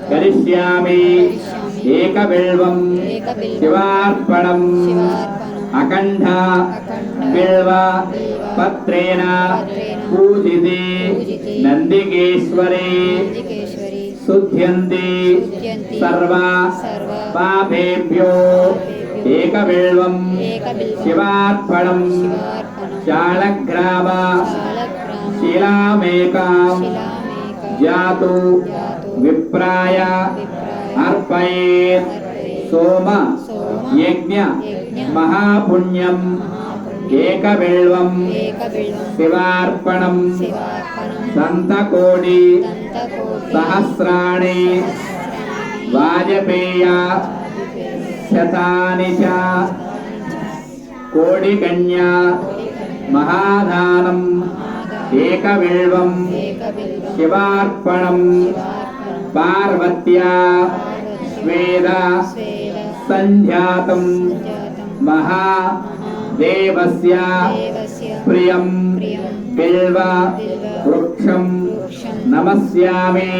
करिष्यामि एकबिल्वं शिवार्पणम् अखंड बिल्व पत्रेण पूजिते नंदिकेश्वरे शुद्ध्यन्ति सर्वा पापेभ्यो एकबिल्वं शिवार्पणम् शालग्राम शिलामेकां जातु विप्राय अर्पयेत् सोम यज्ञ महापुण्यम् एकबिल्वं शिवार्पणम् संतकोटि सहस्राणि वाजपेय शतानि च कोटिकन्या महादानम् एकबिल्वं शिवार्पणम् पार्वत्या स्वेद संध्यातं महादेवस्य प्रियं बिल्व वृक्षं नमस्यामि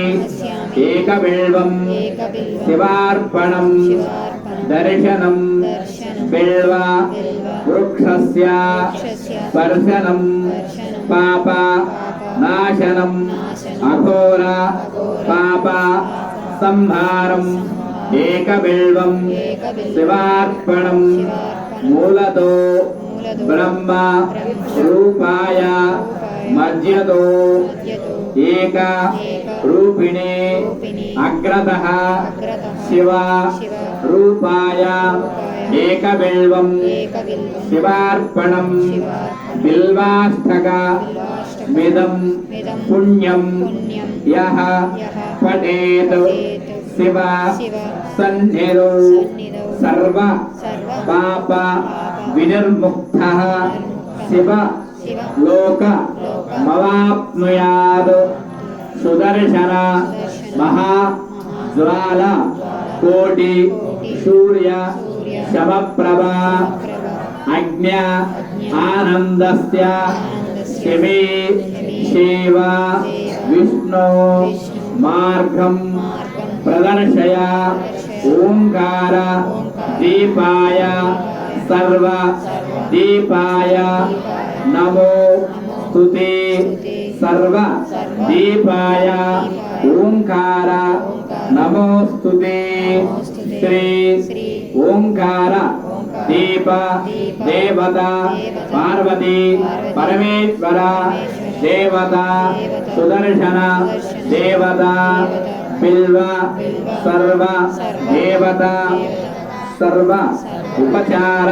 एकबिल्वं शिवार्पणं दर्शनं बिल्व वृक्षस्य स्पर्शनं पाप नाशनम् अघोर पाप संहारम् एकबिल्वं शिवार्पणम् मूलतो ब्रह्म रूपाय मध्यतो एक रूपिणे अग्रतः शिव रूपाय एकबिल्वं शिवार्पणम् बिल्वाष्टक मिदं पुण्यं यः पठेत् शिव सन्निधौ सर्व पाप विनिर्मुक्तः शिव लोक मवाप्नुयात् सुदर्शन महाज्वाला कोटि सूर्य शमप्रभा अग्न्य आनन्दस्य शिवे शिव विष्णु मार्गं प्रदर्शय ओंकार दीपाय सर्व दीपाय नमो स्तुते सर्व दीपाय ओंकार नमो स्तुते श्री ओंकार दीप देवता पार्वती परमेश्वर देवता सुदर्शन देवता बिल्व सर्व देवता सर्व उपचार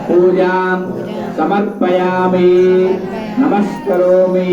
पूजां समर्पयामि नमस्करोमि।